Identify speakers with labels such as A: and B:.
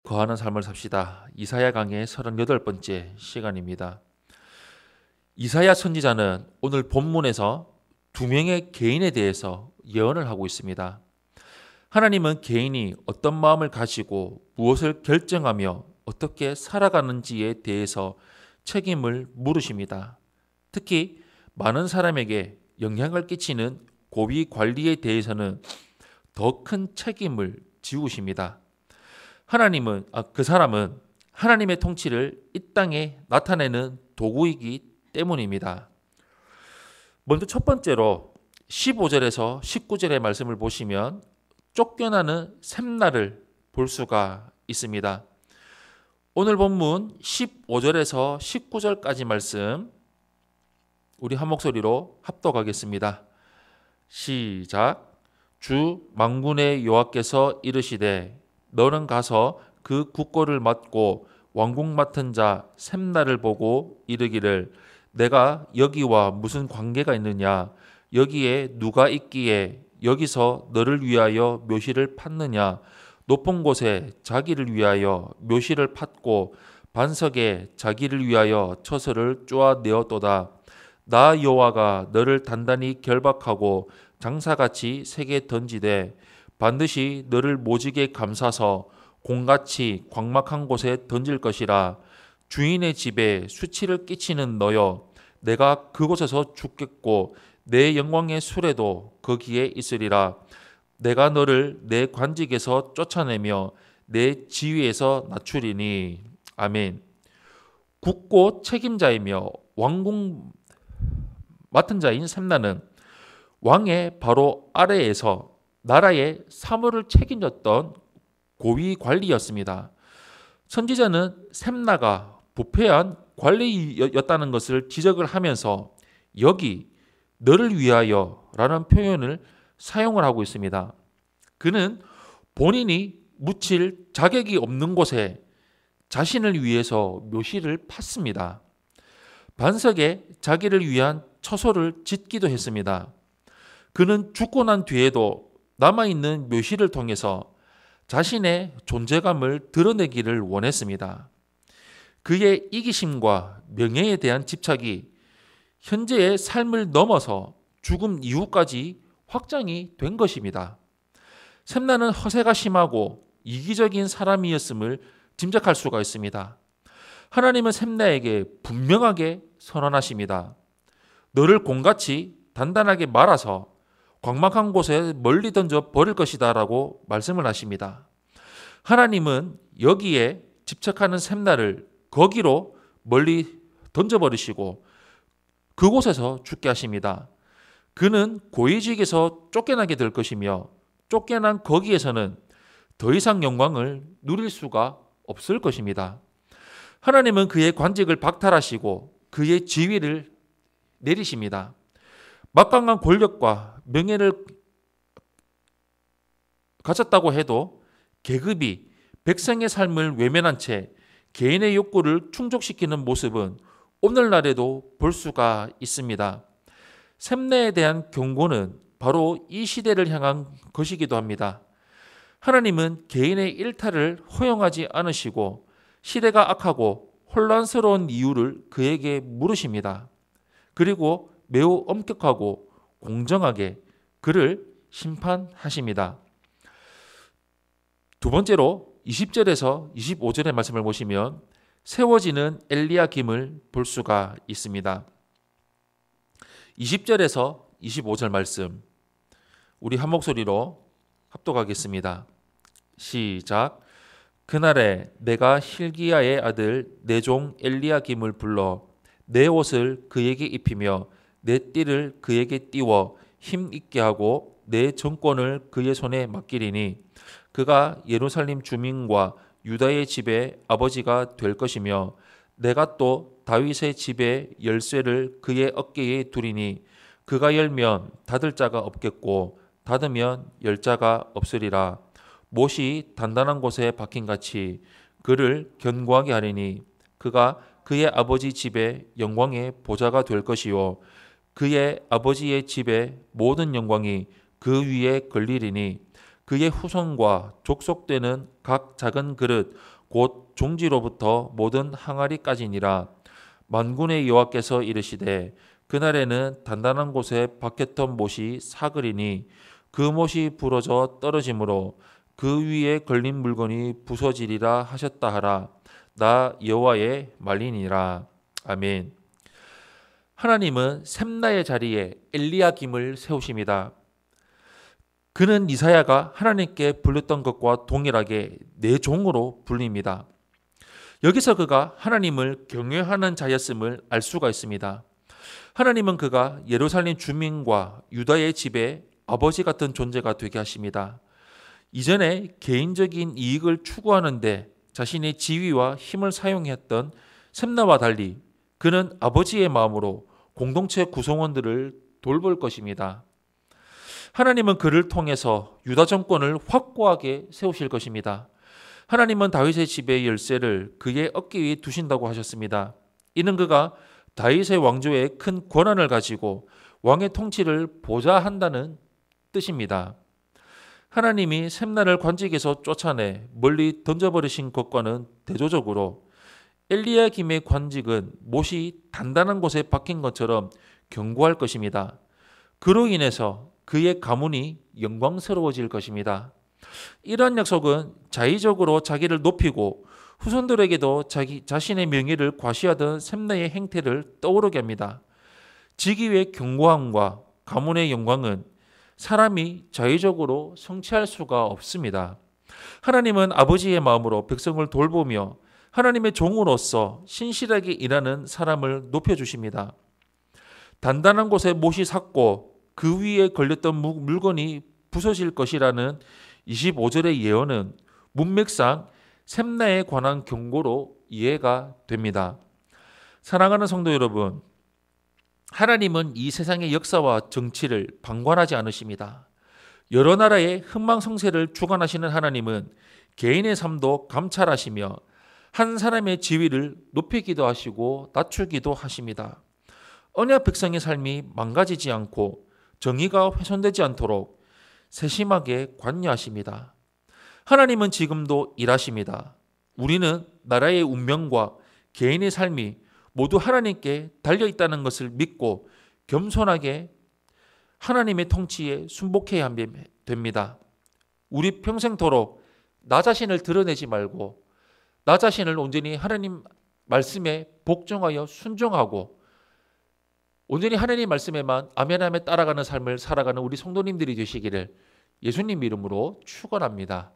A: 거하는 삶을 삽시다. 이사야 강의 38번째 시간입니다. 이사야 선지자는 오늘 본문에서 두 명의 개인에 대해서 예언을 하고 있습니다. 하나님은 개인이 어떤 마음을 가지고 무엇을 결정하며 어떻게 살아가는지에 대해서 책임을 물으십니다. 특히 많은 사람에게 영향을 끼치는 고위 관리에 대해서는 더 큰 책임을 지우십니다. 그 사람은 하나님의 통치를 이 땅에 나타내는 도구이기 때문입니다. 먼저 첫 번째로 15절에서 19절의 말씀을 보시면 쫓겨나는 샘날을 볼 수가 있습니다. 오늘 본문 15절에서 19절까지 말씀 우리 한 목소리로 합독하겠습니다. 시작. 주 만군의 여호와께서 이르시되 너는 가서 그 국고를 맡고 왕국 맡은 자 샘날을 보고 이르기를 내가 여기와 무슨 관계가 있느냐, 여기에 누가 있기에 여기서 너를 위하여 묘시를 팠느냐, 높은 곳에 자기를 위하여 묘시를 팠고 반석에 자기를 위하여 처소를 쪼아내었도다. 나 여호와가 너를 단단히 결박하고 장사같이 세게 던지되 반드시 너를 모지게 감싸서 공같이 광막한 곳에 던질 것이라. 주인의 집에 수치를 끼치는 너여, 내가 그곳에서 죽겠고 내 영광의 수레도 거기에 있으리라. 내가 너를 내 관직에서 쫓아내며 내 지위에서 낮추리니. 아멘. 국고 책임자이며 왕궁 맡은 자인 샘나는 왕의 바로 아래에서 나라의 사무를 책임졌던 고위 관리였습니다. 선지자는 샘나가 부패한 관리였다는 것을 지적을 하면서 여기 너를 위하여 라는 표현을 사용을 하고 있습니다. 그는 본인이 묻힐 자격이 없는 곳에 자신을 위해서 묘시를 팠습니다. 반석에 자기를 위한 처소를 짓기도 했습니다. 그는 죽고 난 뒤에도 남아있는 묘시를 통해서 자신의 존재감을 드러내기를 원했습니다. 그의 이기심과 명예에 대한 집착이 현재의 삶을 넘어서 죽음 이후까지 확장이 된 것입니다. 샘나는 허세가 심하고 이기적인 사람이었음을 짐작할 수가 있습니다. 하나님은 샘나에게 분명하게 선언하십니다. 너를 공같이 단단하게 말아서 광막한 곳에 멀리 던져 버릴 것이다 라고 말씀을 하십니다. 하나님은 여기에 집착하는 샘나를 거기로 멀리 던져버리시고 그곳에서 죽게 하십니다. 그는 고위직에서 쫓겨나게 될 것이며 쫓겨난 거기에서는 더 이상 영광을 누릴 수가 없을 것입니다. 하나님은 그의 관직을 박탈하시고 그의 지위를 내리십니다. 막강한 권력과 명예를 가졌다고 해도 계급이 백성의 삶을 외면한 채 개인의 욕구를 충족시키는 모습은 오늘날에도 볼 수가 있습니다. 샘내에 대한 경고는 바로 이 시대를 향한 것이기도 합니다. 하나님은 개인의 일탈을 허용하지 않으시고 시대가 악하고 혼란스러운 이유를 그에게 물으십니다. 그리고 매우 엄격하고 공정하게 그를 심판하십니다. 두 번째로 20절에서 25절의 말씀을 보시면 세워지는 엘리야김을 볼 수가 있습니다. 20절에서 25절 말씀 우리 한 목소리로 합독하겠습니다. 시작. 그날에 내가 hil기야의 아들 내 종 엘리야김을 불러 내 옷을 그에게 입히며 내 띠를 그에게 띄워 힘 있게 하고 내 정권을 그의 손에 맡기리니 그가 예루살렘 주민과 유다의 집의 아버지가 될 것이며 내가 또 다윗의 집의 열쇠를 그의 어깨에 두리니 그가 열면 닫을 자가 없겠고 닫으면 열 자가 없으리라. 못이 단단한 곳에 박힌같이 그를 견고하게 하리니 그가 그의 아버지 집의 영광의 보좌가 될 것이요 그의 아버지의 집의 모든 영광이 그 위에 걸리리니 그의 후손과 족속되는 각 작은 그릇 곧 종지로부터 모든 항아리까지니라. 만군의 여호와께서 이르시되 그날에는 단단한 곳에 박혔던 못이 사그리니 그 못이 부러져 떨어지므로 그 위에 걸린 물건이 부서지리라 하셨다 하라. 나 여호와의 말이니라. 아멘. 하나님은 셈나의 자리에 엘리야김을 세우십니다. 그는 이사야가 하나님께 불렸던 것과 동일하게 내 종으로 불립니다. 여기서 그가 하나님을 경외하는 자였음을 알 수가 있습니다. 하나님은 그가 예루살렘 주민과 유다의 집에 아버지 같은 존재가 되게 하십니다. 이전에 개인적인 이익을 추구하는데 자신의 지위와 힘을 사용했던 셈나와 달리 그는 아버지의 마음으로 공동체 구성원들을 돌볼 것입니다. 하나님은 그를 통해서 유다 정권을 확고하게 세우실 것입니다. 하나님은 다윗의 집의 열쇠를 그의 어깨 위에 두신다고 하셨습니다. 이는 그가 다윗의 왕조에 큰 권한을 가지고 왕의 통치를 보좌한다는 뜻입니다. 하나님이 셈나를 관직에서 쫓아내 멀리 던져버리신 것과는 대조적으로 엘리야김의 관직은 못이 단단한 곳에 박힌 것처럼 견고할 것입니다. 그로 인해서 그의 가문이 영광스러워질 것입니다. 이러한 약속은 자의적으로 자기를 높이고 후손들에게도 자신의 명예를 과시하던 셈나의 행태를 떠오르게 합니다. 직위의 견고함과 가문의 영광은 사람이 자의적으로 성취할 수가 없습니다. 하나님은 아버지의 마음으로 백성을 돌보며 하나님의 종으로서 신실하게 일하는 사람을 높여주십니다. 단단한 곳에 못이 삭고 그 위에 걸렸던 물건이 부서질 것이라는 25절의 예언은 문맥상 셈나에 관한 경고로 이해가 됩니다. 사랑하는 성도 여러분, 하나님은 이 세상의 역사와 정치를 방관하지 않으십니다. 여러 나라의 흥망성쇠를 주관하시는 하나님은 개인의 삶도 감찰하시며 한 사람의 지위를 높이기도 하시고 낮추기도 하십니다. 언약 백성의 삶이 망가지지 않고 정의가 훼손되지 않도록 세심하게 관여하십니다. 하나님은 지금도 일하십니다. 우리는 나라의 운명과 개인의 삶이 모두 하나님께 달려있다는 것을 믿고 겸손하게 하나님의 통치에 순복해야 됩니다. 우리 평생토록 나 자신을 드러내지 말고 나 자신을 온전히 하나님 말씀에 복종하여 순종하고 온전히 하나님 말씀에만 아멘하며 따라가는 삶을 살아가는 우리 성도님들이 되시기를 예수님 이름으로 축원합니다.